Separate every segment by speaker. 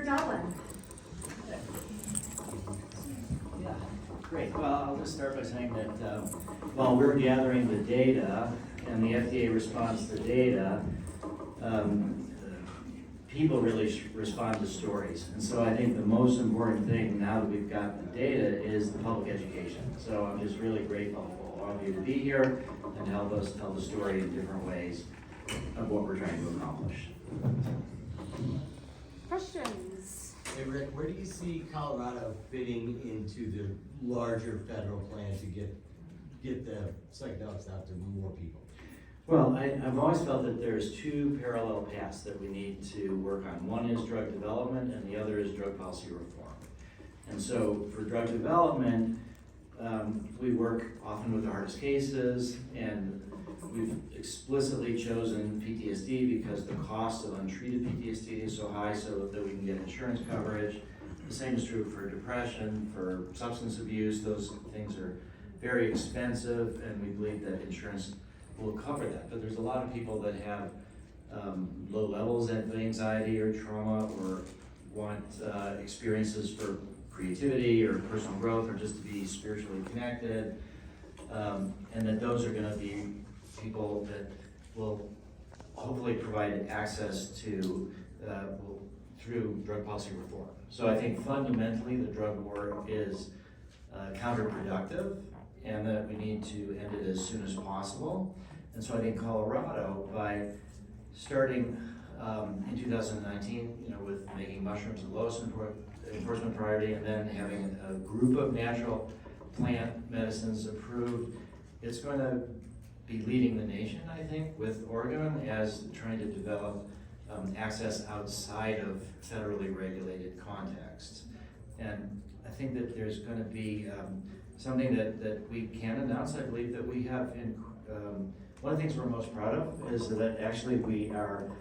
Speaker 1: Doblin.
Speaker 2: Yeah, great. Well, I'll just start by saying that while we're gathering the data and the FDA responds to data, people really respond to stories. And so I think the most important thing now that we've got the data is the public education. So I'm just really grateful for all of you to be here and help us tell the story in different ways of what we're trying to accomplish.
Speaker 1: Questions?
Speaker 3: Hey Rick, where do you see Colorado fitting into the larger federal plan to get the psychedelics out to more people?
Speaker 2: Well, I've always felt that there's two parallel paths that we need to work on. One is drug development and the other is drug policy reform. And so for drug development, we work often with the hardest cases, and we've explicitly chosen PTSD because the cost of untreated PTSD is so high so that we can get insurance coverage. The same is true for depression, for substance abuse. Those things are very expensive, and we believe that insurance will cover that. But there's a lot of people that have low levels of anxiety or trauma, or want experiences for creativity or personal growth, or just to be spiritually connected, and that those are going to be people that will hopefully provide access to through drug policy reform. So I think fundamentally the drug war is counterproductive, and that we need to end it as soon as possible. And so I think Colorado, by starting in 2019, with making mushrooms the lowest enforcement priority, and then having a group of natural plant medicines approved, it's going to be leading the nation, I think, with Oregon as trying to develop access outside of federally regulated contexts. And I think that there's going to be something that we can announce. I believe that we have one of the things we're most proud of is that actually we are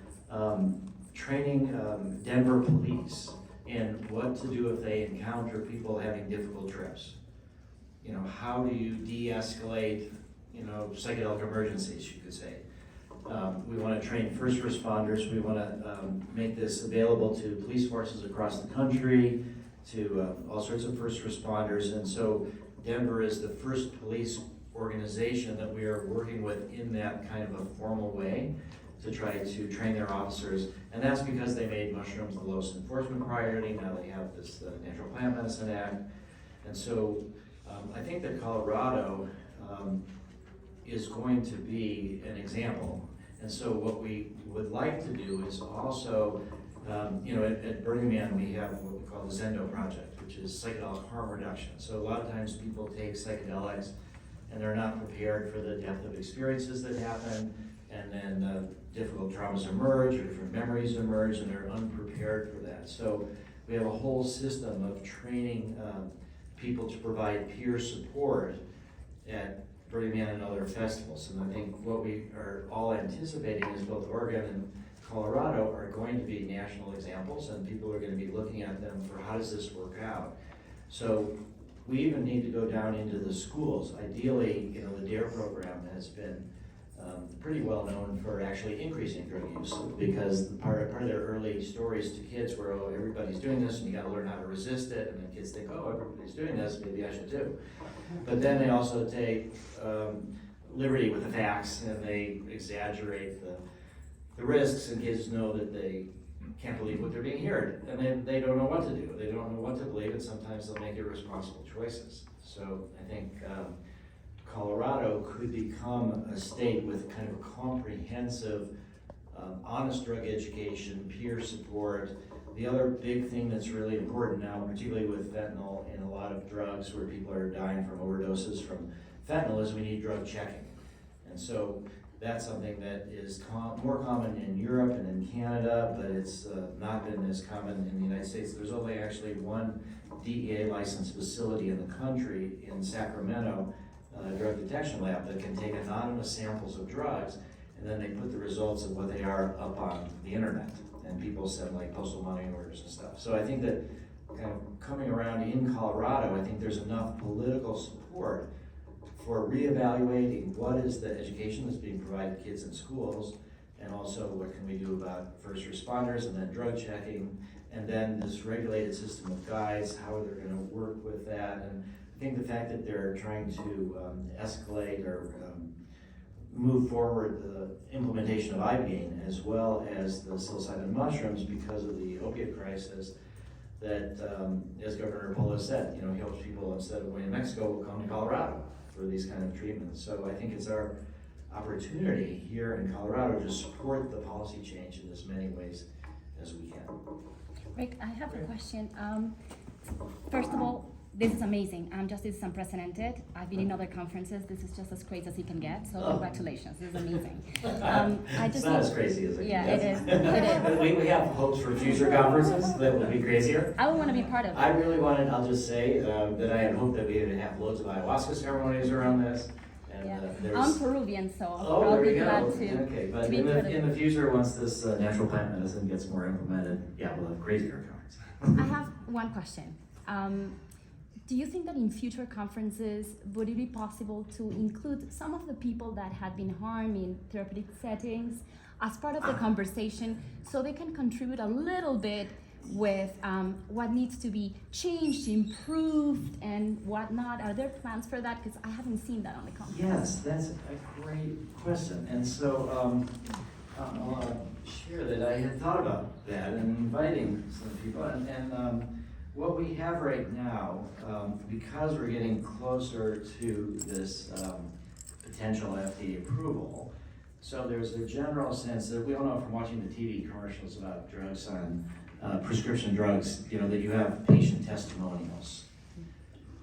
Speaker 2: training Denver police in what to do if they encounter people having difficult trips. How do you de-escalate, psychedelic emergencies, you could say. We want to train first responders. We want to make this available to police forces across the country, to all sorts of first responders. And so Denver is the first police organization that we are working with in that kind of a formal way to try to train their officers. And that's because they made mushrooms the lowest enforcement priority. Now they have this Natural Plant Medicine Act. And so I think that Colorado is going to be an example. And so what we would like to do is also, at Burning Man we have what we call the Zendo Project, which is psychedelic harm reduction. So a lot of times people take psychedelics and they're not prepared for the depth of experiences that happen, and then difficult traumas emerge, or different memories emerge, and they're unprepared for that. So we have a whole system of training people to provide peer support at Burning Man and other festivals. And I think what we are all anticipating is both Oregon and Colorado are going to be national examples, and people are going to be looking at them for how does this work out. So we even need to go down into the schools. Ideally, the DARE program has been pretty well known for actually increasing drug use, because part of their early stories to kids were, oh, everybody's doing this and you got to learn how to resist it, and then kids think, oh, everybody's doing this, maybe I should too. But then they also take liberty with the facts, and they exaggerate the risks, and kids know that they can't believe what they're being heard, and then they don't know what to do. They don't know what to believe, and sometimes they'll make irresponsible choices. So I think Colorado could become a state with kind of a comprehensive, honest drug education, peer support. The other big thing that's really important now, particularly with fentanyl and a lot of drugs where people are dying from overdoses from fentanyl, is we need drug checking. And so that's something that is more common in Europe and in Canada, but it's not been as common in the United States. There's only actually one DEA licensed facility in the country in Sacramento, drug detection lab, that can take anonymous samples of drugs, and then they put the results of what they are up on the internet, and people send like postal money orders and stuff. So I think that kind of coming around in Colorado, I think there's enough political support for reevaluating what is the education that's being provided to kids in schools, and also what can we do about first responders, and then drug checking, and then this regulated system of guides, how they're gonna work with that. And I think the fact that they're trying to escalate or move forward the implementation of ibogaine as well as the psilocybin mushrooms because of the opiate crisis, that as Governor Polo said, he helps people, instead of going to Mexico, come to Colorado for these kind of treatments. So I think it's our opportunity here in Colorado to support the policy change in as many ways as we can.
Speaker 1: Rick, I have a question. First of all, this is amazing. This is unprecedented. I've been in other conferences. This is just as crazy as it can get. So congratulations, this is amazing.
Speaker 2: It's not as crazy as it
Speaker 1: yeah,
Speaker 2: can
Speaker 1: it is.
Speaker 2: get.
Speaker 1: It is.
Speaker 2: We have hopes for future conferences that will be crazier.
Speaker 1: I would want to be part of it.
Speaker 2: I really wanted, I'll just say, that I had hoped that we would have loads of ayahuasca ceremonies around this. And
Speaker 1: Yeah.
Speaker 2: there's...
Speaker 1: I'm Peruvian, so
Speaker 2: Oh,
Speaker 1: I'll
Speaker 2: there
Speaker 1: be
Speaker 2: you
Speaker 1: glad
Speaker 2: go.
Speaker 1: to.
Speaker 2: Okay, but
Speaker 1: to be
Speaker 2: in
Speaker 1: part of
Speaker 2: the
Speaker 1: it.
Speaker 2: future, once this natural plant medicine gets more implemented, yeah, we'll have crazier conferences.
Speaker 1: I have one question. Do you think that in future conferences, would it be possible to include some of the people that had been harmed in therapeutic settings as part of the conversation so they can contribute a little bit with what needs to be changed, improved, and whatnot? Are there plans for that? Because I haven't seen that on the conference.
Speaker 2: Yes, that's a great question. And so I'll share that I had thought about that and inviting some people. And what we have right now, because we're getting closer to this potential FDA approval, so there's a general sense that we all know from watching the TV commercials about drugs on prescription drugs, that you have patient testimonials.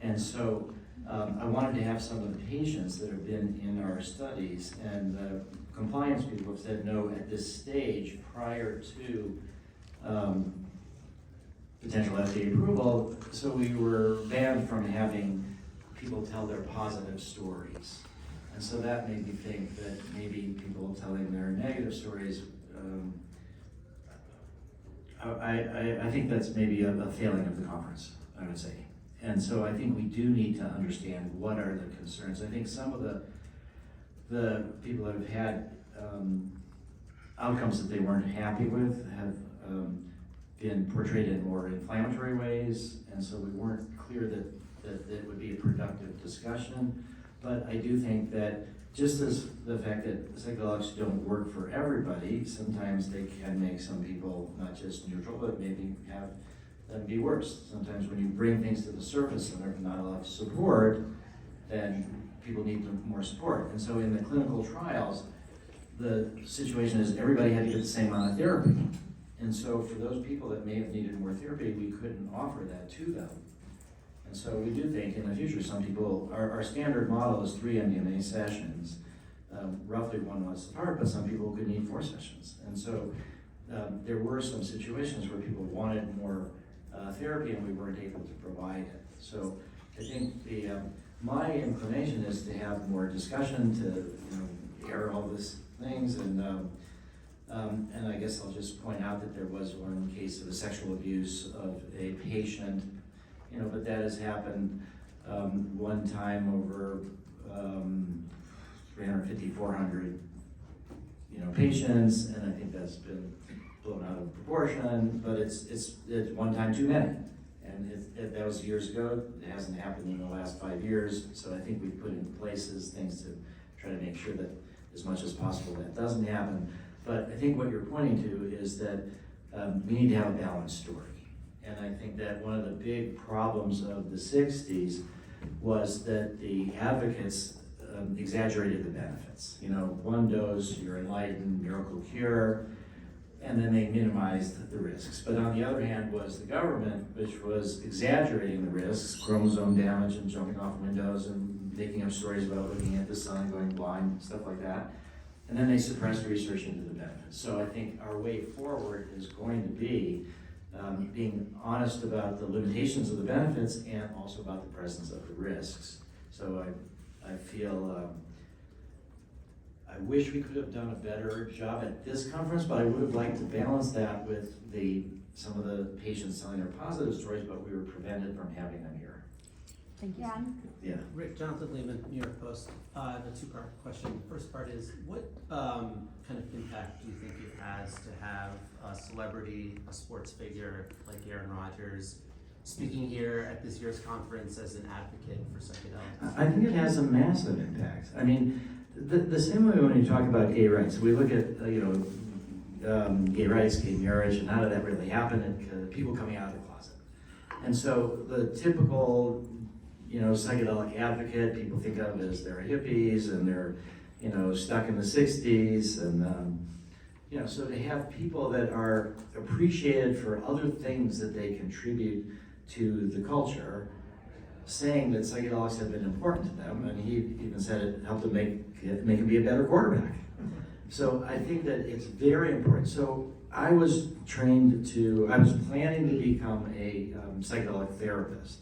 Speaker 2: And so I wanted to have some of the patients that have been in our studies, and the compliance people have said no at this stage prior to potential FDA approval, so we were banned from having people tell their positive stories. And so that made me think that maybe people telling their negative stories, I think that's maybe a failing of the conference, I would say. And so I think we do need to understand what are the concerns. I think some of the people that have had outcomes that they weren't happy with have been portrayed in more inflammatory ways, and so we weren't clear that it would be a productive discussion. But I do think that just as the fact that psychedelics don't work for everybody, sometimes they can make some people not just neutral, but maybe have them be worse. Sometimes when you bring things to the surface and there's not a lot of support, then people need more support. And so in the clinical trials, the situation is everybody had to get the same amount of therapy. And so for those people that may have needed more therapy, we couldn't offer that to them. And so we do think in the future, some people, our standard model is 3 MDMA sessions, roughly 1 month apart, but some people could need 4 sessions. And so there were some situations where people wanted more therapy and we weren't able to provide it. So I think my inclination is to have more discussion, to air all these things, and I guess I'll just point out that there was one case of a sexual abuse of a patient, but that has happened one time over 350, 400, patients, and I think that's been blown out of proportion, but it's one time too many. And that was years ago. It hasn't happened in the last 5 years, so I think we've put in places things to try to make sure that as much as possible that doesn't happen. But I think what you're pointing to is that we need to have a balanced story. And I think that one of the big problems of the 60s was that the advocates exaggerated the benefits. 1 dose, you're enlightened, miracle cure, and then they minimized the risks. But on the other hand was the government, which was exaggerating the risks, chromosome damage and jumping off windows and making up stories about looking at the sun, going blind, stuff like that. And then they suppressed research into the benefits. So I think our way forward is going to be being honest about the limitations of the benefits and also about the presence of the risks. So I feel, I wish we could have done a better job at this conference, but I would have liked to balance that with some of the patients telling their positive stories, but we were prevented from having them here.
Speaker 1: Thank you.
Speaker 4: Yeah.
Speaker 2: Yeah.
Speaker 5: Rick, Jonathan Lehman, New York Post. I have a two-part question. The first part is, what kind of impact do you think it has to have a celebrity, a sports figure like Aaron Rodgers, speaking here at this year's conference as an advocate for psychedelics?
Speaker 2: I think it has a massive impact. I mean, the same way when you talk about gay rights, we look at, gay rights, gay marriage, and how did that really happen, and people coming out of the closet. And so the typical, psychedelic advocate, people think of as they're hippies and they're, stuck in the 60s. And, so to have people that are appreciated for other things that they contribute to the culture, saying that psychedelics have been important to them, and he even said it helped him make him be a better quarterback. So I think that it's very important. So I was planning to become a psychedelic therapist.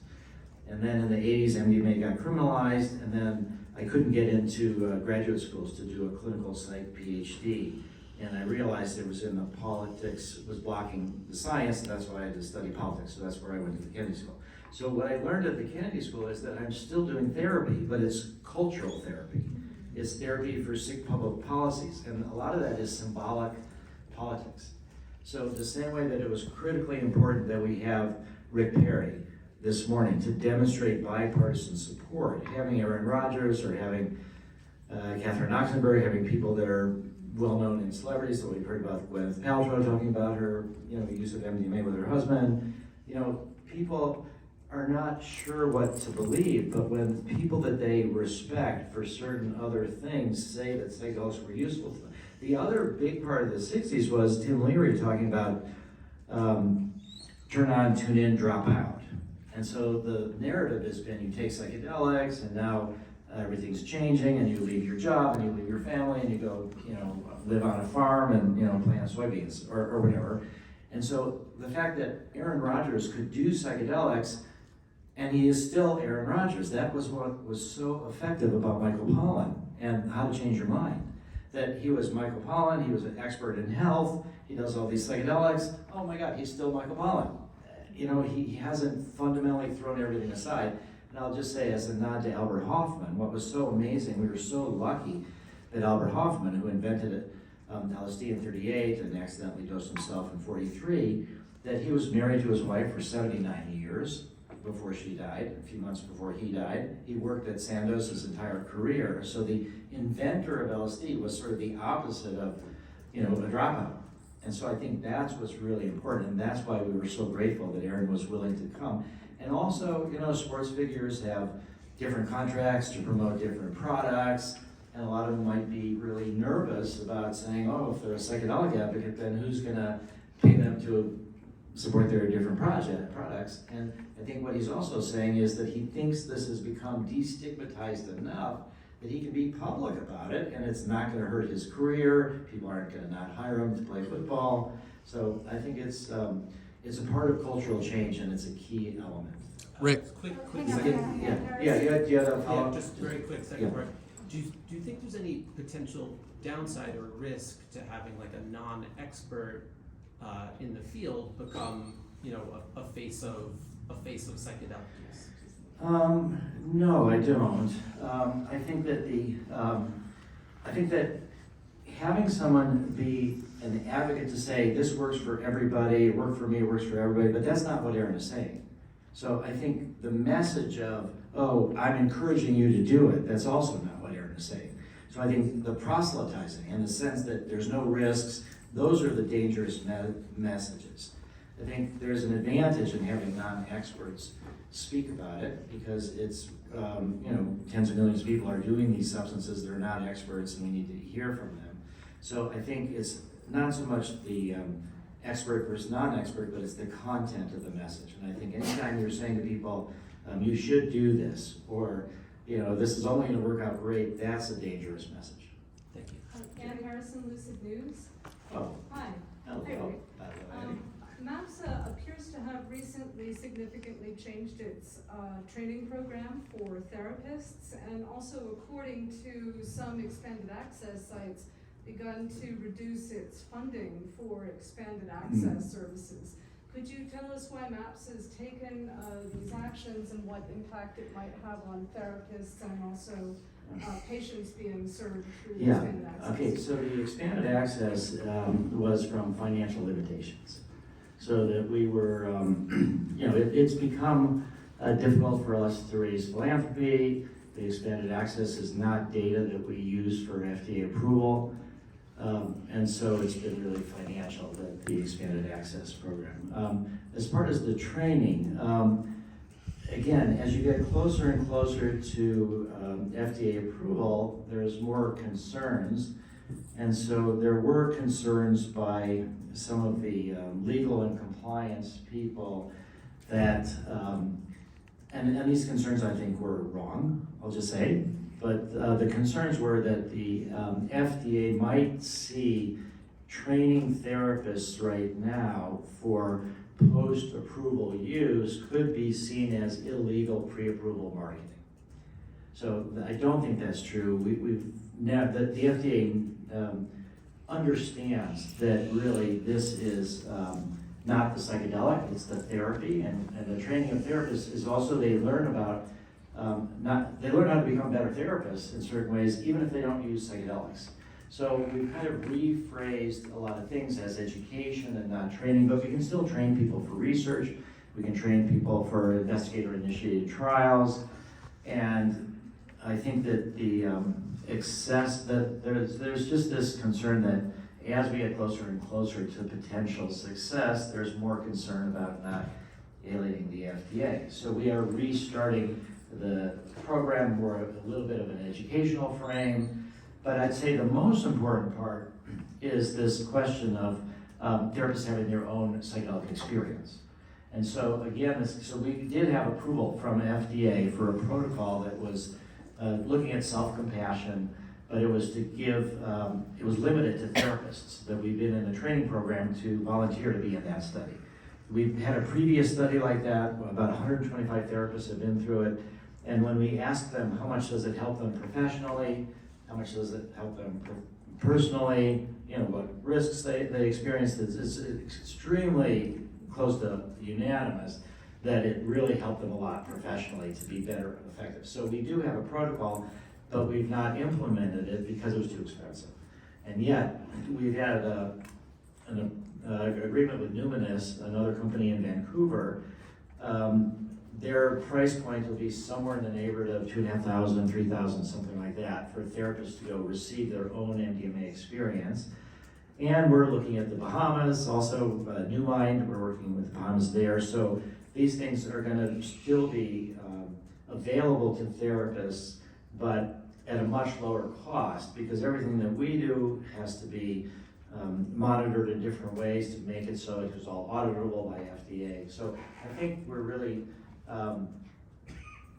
Speaker 2: And then in the 80s, MDMA got criminalized, and then I couldn't get into graduate schools to do a clinical psych PhD. And I realized it was in the politics, was blocking the science, and that's why I had to study politics. So that's where I went to the Kennedy School. So what I learned at the Kennedy School is that I'm still doing therapy, but it's cultural therapy. It's therapy for sick public policies, and a lot of that is symbolic politics. So the same way that it was critically important that we have Rick Perry this morning to demonstrate bipartisan support, having Aaron Rodgers or having Catherine Oxenberg, having people that are well-known in celebrities. So we've heard about Gwyneth Paltrow talking about her, use of MDMA with her husband. People are not sure what to believe, but when people that they respect for certain other things say that psychedelics were useful to them. The other big part of the 60s was Tim Leary talking about turn on, tune in, drop out. And so the narrative has been you take psychedelics and now everything's changing and you leave your job and you leave your family and you go, live on a farm and, plant soybeans or whatever. And so the fact that Aaron Rodgers could do psychedelics and he is still Aaron Rodgers, that was what was so effective about Michael Pollan and How to Change Your Mind. That he was Michael Pollan, he was an expert in health, he does all these psychedelics, oh my God, he's still Michael Pollan. He hasn't fundamentally thrown everything aside. And I'll just say as a nod to Albert Hoffman, what was so amazing, we were so lucky that Albert Hoffman, who invented LSD in 38 and accidentally dosed himself in 43, that he was married to his wife for 79 years before she died, a few months before he died. He worked at Sandoz his entire career. So the inventor of LSD was sort of the opposite of, a dropout. And so I think that's what's really important, and that's why we were so grateful that Aaron was willing to come. And also, sports figures have different contracts to promote different products, and a lot of them might be really nervous about saying, oh, if they're a psychedelic advocate, then who's gonna pay them to support their different products? And I think what he's also saying is that he thinks this has become destigmatized enough that he can be public about it, and it's not gonna hurt his career. People aren't gonna not hire him to play football. So I think it's a part of cultural change, and it's a key element.
Speaker 5: Rick, quick
Speaker 4: Hang on,
Speaker 5: second.
Speaker 4: hang on.
Speaker 2: You had a follow-up?
Speaker 5: Just very quick second
Speaker 2: Yeah.
Speaker 5: part. Do you think there's any potential downside or risk to having like a non-expert in the field become, a face of psychedelic use?
Speaker 2: No, I don't. I think that having someone be an advocate to say this works for everybody, it worked for me, it works for everybody, but that's not what Aaron is saying. So I think the message of, oh, I'm encouraging you to do it, that's also not what Aaron is saying. So I think the proselytizing and the sense that there's no risks, those are the dangerous messages. I think there's an advantage in having non-experts speak about it because it's, tens of millions of people are doing these substances, they're not experts, and we need to hear from them. So I think it's not so much the expert versus non-expert, but it's the content of the message. And I think anytime you're saying to people, you should do this, or this is only going to work out great, that's a dangerous message.
Speaker 5: Thank you.
Speaker 6: Ann Harrison, Lucid News.
Speaker 2: Oh,
Speaker 6: Hi.
Speaker 2: hello,
Speaker 6: Rick.
Speaker 2: by the way.
Speaker 6: MAPSA appears to have recently significantly changed its training program for therapists, and also, according to some expanded access sites, begun to reduce its funding for expanded access services. Could you tell us why MAPS has taken these actions and what impact it might have on therapists and also patients being served through
Speaker 2: Yeah,
Speaker 6: expanded access?
Speaker 2: okay, so the expanded access was from financial limitations. So that we were, it's become difficult for us to raise philanthropy. The expanded access is not data that we use for FDA approval. And so it's been really financial, the expanded access program. As part of the training, again, as you get closer and closer to FDA approval, there's more concerns. And so there were concerns by some of the legal and compliance people that, and these concerns I think were wrong, I'll just say, but the concerns were that the FDA might see training therapists right now for post-approval use could be seen as illegal pre-approval marketing. So I don't think that's true. The FDA understands that really this is not the psychedelic, it's the therapy, and the training of therapists is also they learn about they learn how to become better therapists in certain ways, even if they don't use psychedelics. So we've kind of rephrased a lot of things as education and not training, but we can still train people for research. We can train people for investigator-initiated trials, and I think that the there's just this concern that as we get closer and closer to potential success, there's more concern about not alienating the FDA. So we are restarting the program more a little bit of an educational frame, but I'd say the most important part is this question of therapists having their own psychedelic experience. And so again, so we did have approval from FDA for a protocol that was looking at self-compassion, but it was to give, it was limited to therapists that we've been in a training program to volunteer to be in that study. We've had a previous study like that, about 125 therapists have been through it, and when we asked them how much does it help them professionally, how much does it help them personally, what risks they experienced, it's extremely close to unanimous that it really helped them a lot professionally to be better and effective. So we do have a protocol, but we've not implemented it because it was too expensive. And yet, we've had an agreement with Numinous, another company in Vancouver. Their price point will be somewhere in the neighborhood of $2,500, $3,000, something like that, for therapists to go receive their own MDMA experience. And we're looking at the Bahamas, also New Mind, we're working with the Bahamas there. So these things are gonna still be available to therapists, but at a much lower cost, because everything that we do has to be monitored in different ways to make it so it was all auditable by FDA. So I think we're really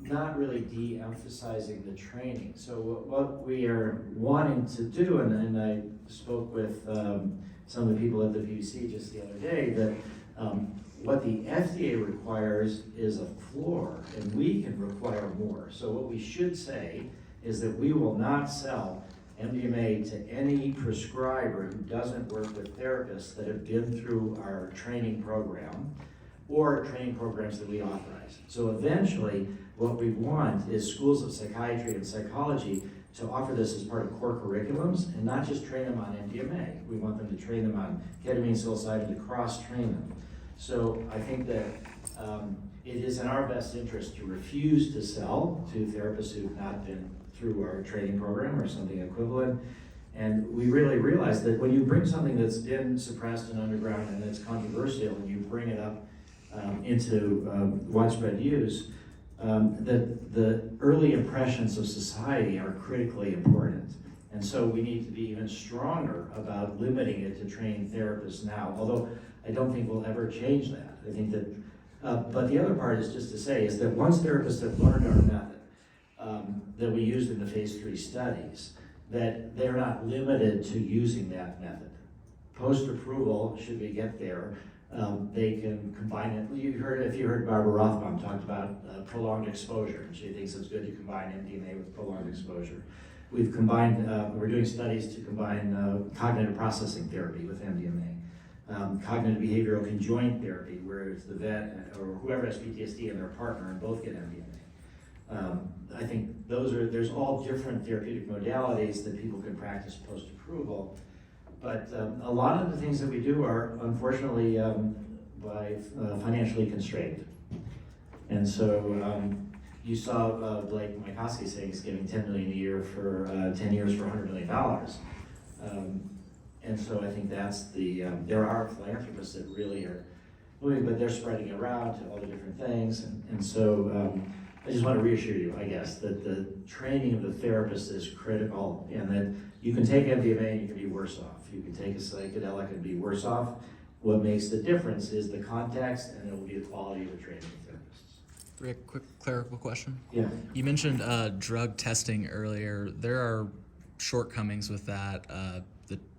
Speaker 2: not really de-emphasizing the training. So what we are wanting to do, and I spoke with some of the people at the BBC just the other day, that what the FDA requires is a floor, and we can require more. So what we should say is that we will not sell MDMA to any prescriber who doesn't work with therapists that have been through our training program or training programs that we authorize. So eventually, what we want is schools of psychiatry and psychology to offer this as part of core curriculums and not just train them on MDMA. We want them to train them on ketamine, psilocybin, to cross-train them. So I think that it is in our best interest to refuse to sell to therapists who've not been through our training program or something equivalent. And we really realize that when you bring something that's been suppressed and underground and it's controversial and you bring it up into widespread use, that the early impressions of society are critically important. And so we need to be even stronger about limiting it to trained therapists now, although I don't think we'll ever change that. I think that, but the other part is just to say is that once therapists have learned our method that we used in the phase 3 studies, that they're not limited to using that method. Post-approval, should we get there, they can combine it. If you heard Barbara Rothbaum talked about prolonged exposure, and she thinks it's good to combine MDMA with prolonged exposure. We've combined, we're doing studies to combine cognitive processing therapy with MDMA. cognitive behavioral conjoint therapy, where it's the vet or whoever has PTSD and their partner and both get MDMA. I think there's all different therapeutic modalities that people can practice post-approval, but a lot of the things that we do are unfortunately financially constrained. And so you saw Blake Mycoskie saying he's giving $10 million a year for 10 years for $100 million. And so I think that's there are philanthropists that really are moving, but they're spreading it around to all the different things. And so I just want to reassure you, I guess, that the training of the therapist is critical, and that you can take MDMA and you can be worse off. You can take a psychedelic and be worse off. What makes the difference is the context, and it will be the quality of the training of therapists.
Speaker 4: Rick, quick clerical question.
Speaker 2: Yeah.
Speaker 4: You mentioned drug testing earlier. There are shortcomings with that.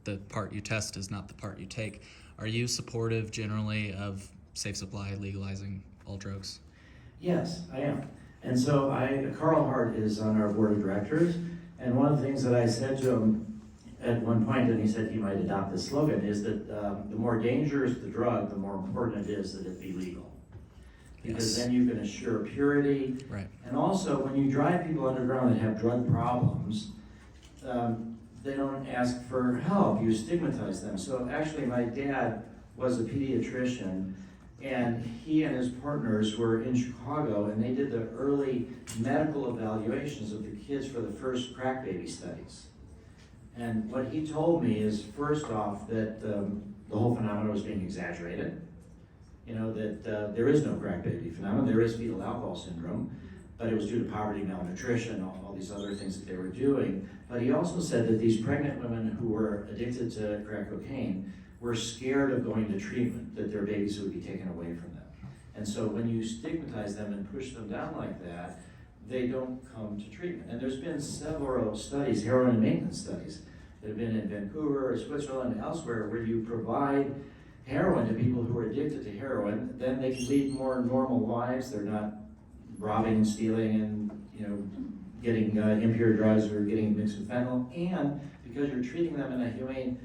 Speaker 4: The part you test is not the part you take. Are you supportive generally of safe supply legalizing all drugs?
Speaker 2: Yes, I am. And so Carl Hart is on our board of directors, and one of the things that I said to him at one point, and he said he might adopt this slogan, is that the more dangerous the drug, the more important it is that it be legal. Because
Speaker 4: Yes.
Speaker 2: then you can assure purity.
Speaker 4: Right.
Speaker 2: And also, when you drive people underground that have drug problems, they don't ask for help, you stigmatize them. So actually, my dad was a pediatrician, and he and his partners were in Chicago, and they did the early medical evaluations of the kids for the first crack baby studies. And what he told me is, first off, that the whole phenomenon was being exaggerated. You know, that there is no crack baby phenomenon, there is fetal alcohol syndrome, but it was due to poverty, malnutrition, all these other things that they were doing. But he also said that these pregnant women who were addicted to crack cocaine were scared of going to treatment, that their babies would be taken away from them. And so when you stigmatize them and push them down like that, they don't come to treatment. And there's been several studies, heroin and maintenance studies, that have been in Vancouver, Switzerland, and elsewhere, where you provide heroin to people who are addicted to heroin, then they can lead more normal lives. They're not robbing and stealing and, you know, getting impure drugs or getting mixed with fentanyl. And because you're treating them in a humane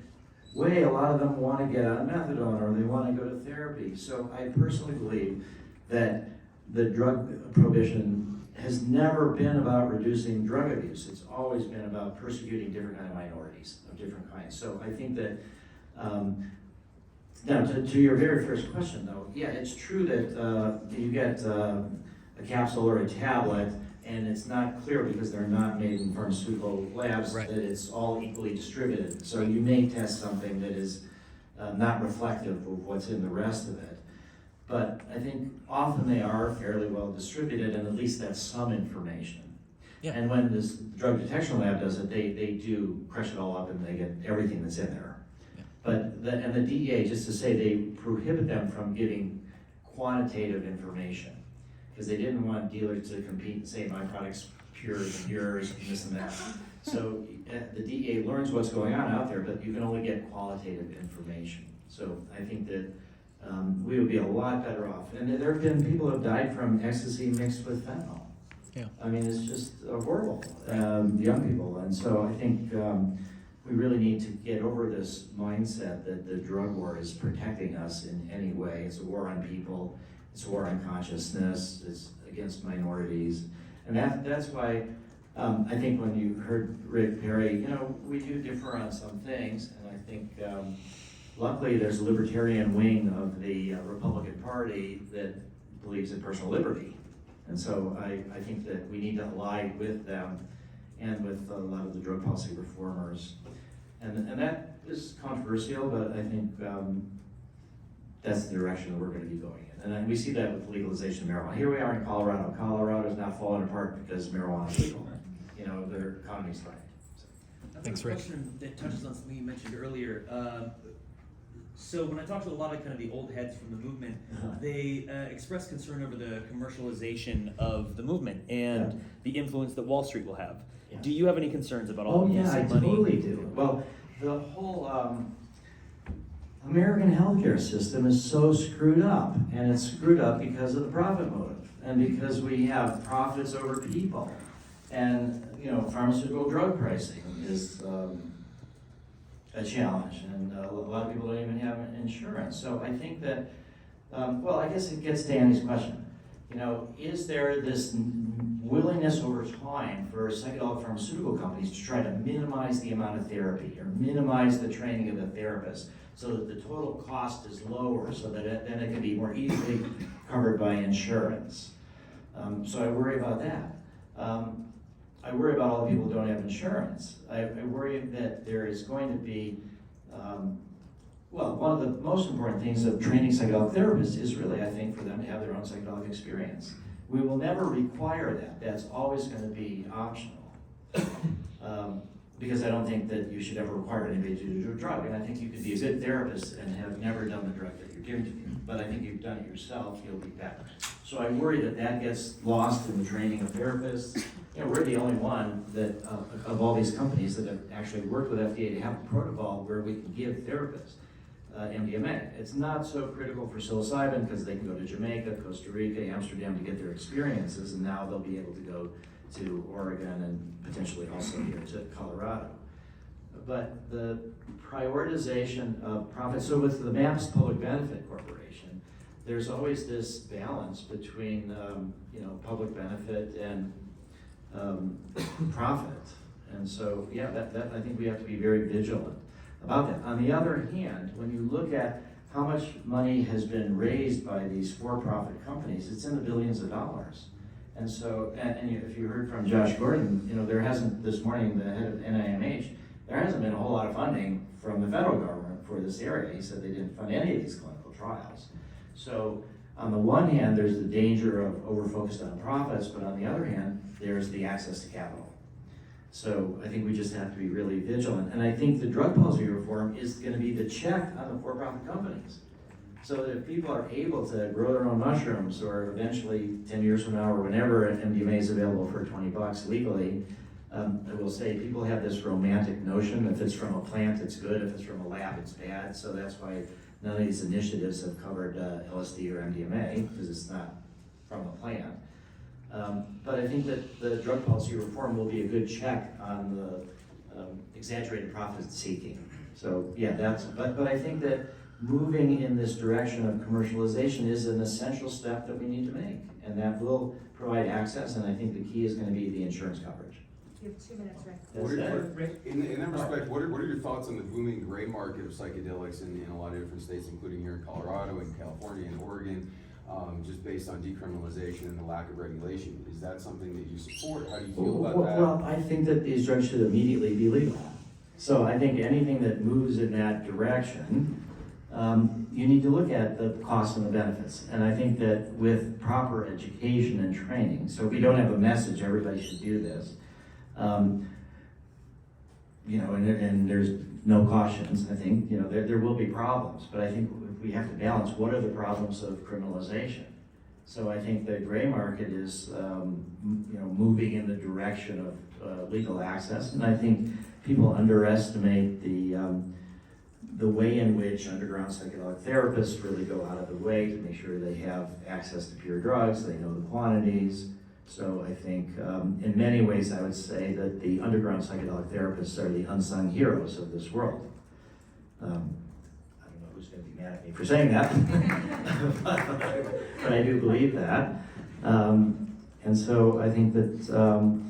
Speaker 2: way, a lot of them want to get on methadone or they want to go to therapy. So I personally believe that the drug prohibition has never been about reducing drug abuse. It's always been about persecuting different kind of minorities of different kinds. So I think that, now to your very first question though, yeah, it's true that you get a capsule or a tablet, and it's not clear because they're not made in pharmaceutical labs,
Speaker 4: Right.
Speaker 2: that it's all equally distributed. So you may test something that is not reflective of what's in the rest of it. But I think often they are fairly well distributed, and at least that's some information.
Speaker 4: Yeah.
Speaker 2: And when this drug detection lab does it, they do crush it all up and they get everything that's in there.
Speaker 4: Yeah.
Speaker 2: But the DEA, just to say, they prohibit them from giving quantitative information, because they didn't want dealers to compete and say, my product's pure than yours, and this and that. So the DEA learns what's going on out there, but you can only get qualitative information. So I think that we would be a lot better off. And there have been people who have died from ecstasy mixed with fentanyl.
Speaker 4: Yeah.
Speaker 2: I mean, it's just horrible, young people. And so I think we really need to get over this mindset that the drug war is protecting us in any way. It's a war on people. It's a war on consciousness. It's against minorities. And that's why I think when you heard Rick Perry, you know, we do differ on some things. And I think luckily there's a libertarian wing of the Republican Party that believes in personal liberty. And so I think that we need to ally with them and with a lot of the drug policy reformers. And that is controversial, but I think that's the direction that we're going to be going in. And then we see that with legalization of marijuana. Here we are in Colorado. Colorado is now falling apart because marijuana is legal. You know, their economy's thriving. So.
Speaker 4: Thanks,
Speaker 7: I have
Speaker 4: Rick.
Speaker 7: a question that touches on something you mentioned earlier. So when I talk to a lot of kind of the old heads from the movement, they express concern over the commercialization of the movement and
Speaker 2: Yeah.
Speaker 7: the influence that Wall Street will have.
Speaker 2: Yeah.
Speaker 7: Do you have any concerns about all
Speaker 2: Oh
Speaker 7: of
Speaker 2: yeah,
Speaker 7: this
Speaker 2: I
Speaker 7: money?
Speaker 2: totally do. Well, the whole American healthcare system is so screwed up, and it's screwed up because of the profit motive, and because we have profits over people, and you know, pharmaceutical drug pricing is a challenge, and a lot of people don't even have insurance. So I think that, well, I guess it gets to Andy's question. You know, is there this willingness over time for psychedelic pharmaceutical companies to try to minimize the amount of therapy or minimize the training of the therapist so that the total cost is lower, so that then it can be more easily covered by insurance? So I worry about that. I worry about all the people who don't have insurance. I worry that there is going to be, well, one of the most important things of training psychedelic therapists is really, I think, for them to have their own psychedelic experience. We will never require that. That's always going to be optional. Because I don't think that you should ever require anybody to do a drug. And I think you could be a good therapist and have never done the drug that you're giving to people. But I think you've done it yourself, you'll be better. So I worry that that gets lost in the training of therapists. You know, we're the only one that, of all these companies that have actually worked with FDA to have a protocol where we can give therapists MDMA. It's not so critical for psilocybin because they can go to Jamaica, Costa Rica, Amsterdam to get their experiences, and now they'll be able to go to Oregon and potentially also here to Colorado. But the prioritization of profits, so with the MAPS Public Benefit Corporation, there's always this balance between you know, public benefit and profit. And so, yeah, that I think we have to be very vigilant about that. On the other hand, when you look at how much money has been raised by these for-profit companies, it's in the billions of dollars. And so, if you heard from Josh Gordon, you know, there hasn't, this morning, the head of NIMH, there hasn't been a whole lot of funding from the federal government for this area. He said they didn't fund any of these clinical trials. So, on the one hand, there's the danger of over-focused on profits, but on the other hand, there's the access to capital. So I think we just have to be really vigilant. And I think the drug policy reform is going to be the check on the for-profit companies. So that if people are able to grow their own mushrooms, or eventually 10 years from now or whenever MDMA is available for $20 legally, I will say people have this romantic notion, if it's from a plant, it's good, if it's from a lab, it's bad. So that's why none of these initiatives have covered LSD or MDMA, because it's not from a plant. But I think that the drug policy reform will be a good check on the exaggerated profit seeking. So yeah, but I think that moving in this direction of commercialization is an essential step that we need to make, and that will provide access, and I think the key is going to be the insurance coverage.
Speaker 8: You have 2 minutes, Rick.
Speaker 2: That's
Speaker 9: In that respect, what are your thoughts on the booming gray market of psychedelics in a lot of different states, including here in Colorado and California and Oregon, just based on decriminalization and the lack of regulation? Is that something that you support? How do you feel about that?
Speaker 2: Well, I think that these drugs should immediately be legal. So I think anything that moves in that direction, you need to look at the costs and the benefits. And I think that with proper education and training, so if we don't have a message, everybody should do this, you know, and there's no cautions, I think, you know, there will be problems, but I think we have to balance what are the problems of criminalization. So I think the gray market is, you know, moving in the direction of legal access, and I think people underestimate the way in which underground psychedelic therapists really go out of the way to make sure they have access to pure drugs, they know the quantities. So I think in many ways I would say that the underground psychedelic therapists are the unsung heroes of this world. I don't know who's going to be mad at me for saying that, but I do believe that. And so I think that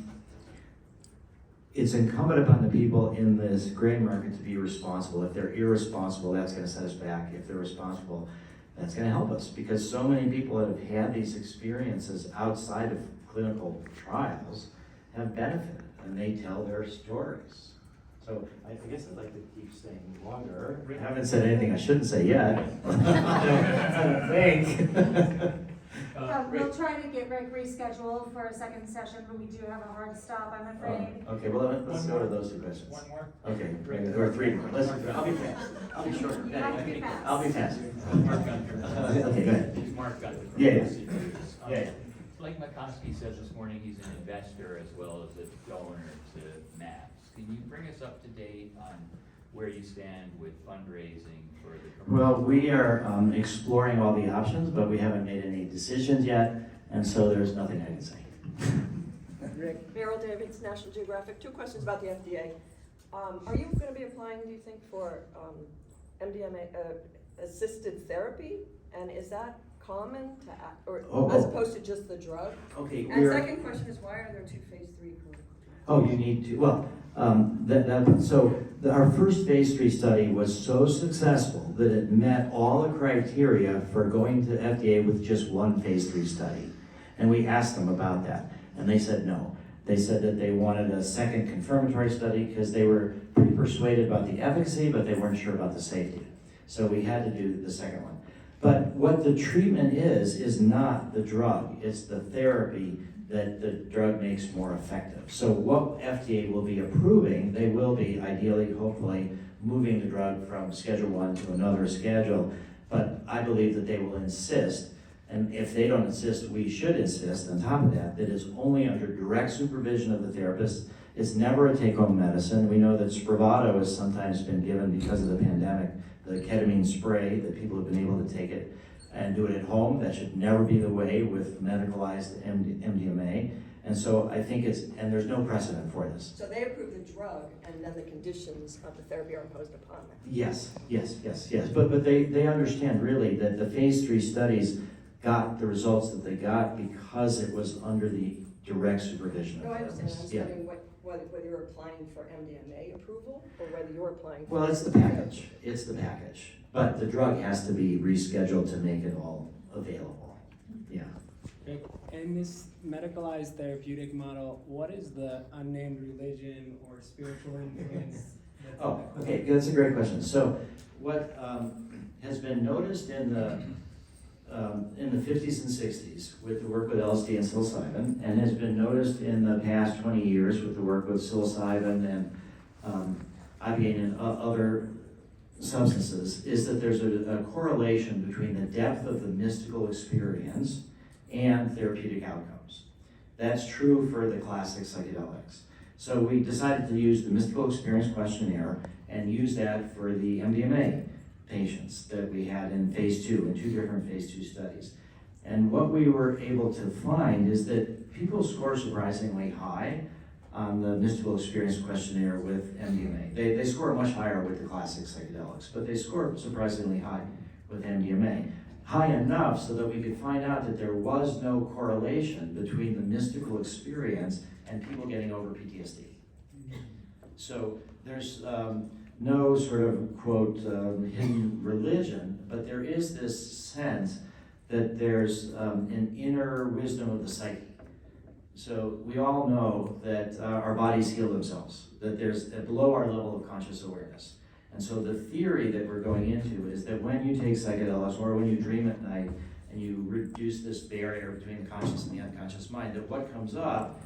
Speaker 2: it's incumbent upon the people in this gray market to be responsible. If they're irresponsible, that's going to set us back. If they're responsible, that's going to help us, because so many people that have had these experiences outside of clinical trials have benefited, and they tell their stories. So I guess I'd like to keep staying longer. I haven't said anything I shouldn't say yet. I don't think.
Speaker 8: We'll try to get Rick rescheduled for a second session, but we do have a hard stop, I'm afraid.
Speaker 2: Okay, well, let's go to those two questions.
Speaker 10: One more?
Speaker 2: Okay, or three more. I'll be fast. I'll be short.
Speaker 8: You have to be fast.
Speaker 2: I'll be fast.
Speaker 10: Mark Gunter.
Speaker 2: Okay, go ahead.
Speaker 10: He's Mark Gunter. from
Speaker 2: Yeah, yeah.
Speaker 10: Massachusetts.
Speaker 2: Yeah.
Speaker 10: Like McCoskey said this morning, he's an investor as well as a donor to MAPS. Can you bring us up to date on where you stand with fundraising for the
Speaker 2: Well, we are exploring all the options, but we haven't made any decisions yet, and so there's nothing I can say.
Speaker 11: Rick, Meryl Davids, National Geographic. 2 questions about the FDA. Are you gonna be applying, do you think, for, MDMA, assisted therapy? And is that common to, or as opposed to just the drug?
Speaker 2: Okay,
Speaker 11: And second question is, why are there 2 phase 3 clinical trials?
Speaker 2: Oh, you need to, well, our first phase 3 study was so successful that it met all the criteria for going to FDA with just one phase 3 study. And we asked them about that, and they said no. They said that they wanted a second confirmatory study because they were pretty persuaded about the efficacy, but they weren't sure about the safety. So we had to do the second one. But what the treatment is not the drug, it's the therapy that the drug makes more effective. So what FDA will be approving, they will be ideally, hopefully, moving the drug from Schedule 1 to another schedule. But I believe that they will insist, and if they don't insist, we should insist on top of that, that it's only under direct supervision of the therapist. It's never a take-home medicine. We know that Spravato has sometimes been given because of the pandemic, the ketamine spray, that people have been able to take it and do it at home. That should never be the way with medicalized MDMA. And so I think and there's no precedent for this.
Speaker 11: So they approve the drug, and then the conditions of the therapy are imposed upon them?
Speaker 2: Yes. But they understand really that the phase 3 studies got the results that they got because it was under the direct supervision of
Speaker 11: No, I understand. I'm
Speaker 2: therapists. Yeah.
Speaker 11: wondering whether you're applying for MDMA approval or whether you're applying for.
Speaker 2: Well, it's the package. It's the package. But the drug has to be rescheduled to make it all available. Yeah.
Speaker 12: In this medicalized therapeutic model, what is the unnamed religion or spiritual influence?
Speaker 2: Oh, okay, that's a great question. So what has been noticed in the 50s and 60s with the work with LSD and psilocybin, and has been noticed in the past 20 years with the work with psilocybin and ibogaine and other substances, is that there's a correlation between the depth of the mystical experience and therapeutic outcomes. That's true for the classic psychedelics. So we decided to use the mystical experience questionnaire and use that for the MDMA patients that we had in phase 2, in 2 different phase 2 studies. And what we were able to find is that people score surprisingly high on the mystical experience questionnaire with MDMA. They score much higher with the classic psychedelics, but they score surprisingly high with MDMA. High enough so that we could find out that there was no correlation between the mystical experience and people getting over PTSD. So there's no sort of, quote, hidden religion, but there is this sense that there's an inner wisdom of the psyche. So we all know that our bodies heal themselves, that there's below our level of conscious awareness. And so the theory that we're going into is that when you take psychedelics or when you dream at night and you reduce this barrier between the conscious and the unconscious mind, that what comes up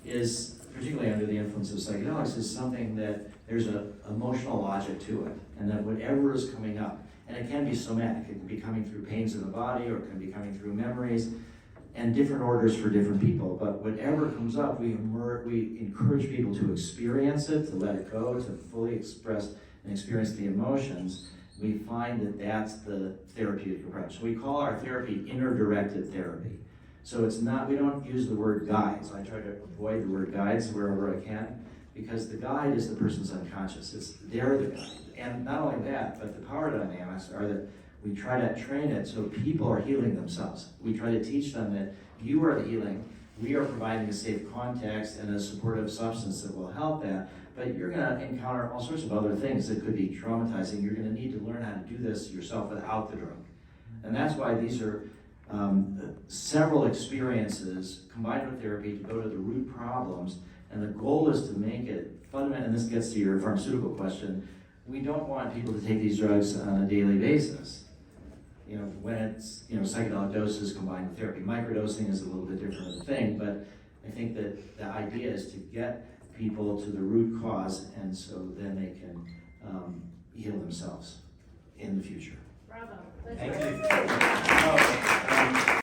Speaker 2: is, particularly under the influence of psychedelics, is something that there's an emotional logic to it, and that whatever is coming up, and it can be somatic, it can be coming through pains in the body, or it can be coming through memories, and different orders for different people, but whatever comes up, we encourage people to experience it, to let it go, to fully express and experience the emotions. We find that that's the therapeutic approach. So we call our therapy inner-directed therapy. So it's not, we don't use the word guides. I try to avoid the word guides wherever I can, because the guide is the person's unconscious. They're the guide. And not only that, but the power dynamics are that we try to train it so people are healing themselves. We try to teach them that you are the healing, we are providing a safe context and a supportive substance that will help that, but you're gonna encounter all sorts of other things that could be traumatizing. You're gonna need to learn how to do this yourself without the drug. And that's why these are several experiences combined with therapy to go to the root problems, and the goal is to make it fundamental, and this gets to your pharmaceutical question. We don't want people to take these drugs on a daily basis. You know, when it's, psychedelic doses combined with therapy. Microdosing is a little bit different of a thing, but I think that the idea is to get people to the root cause, and so then they can heal themselves in the future.
Speaker 8: Bravo.
Speaker 2: Thank you.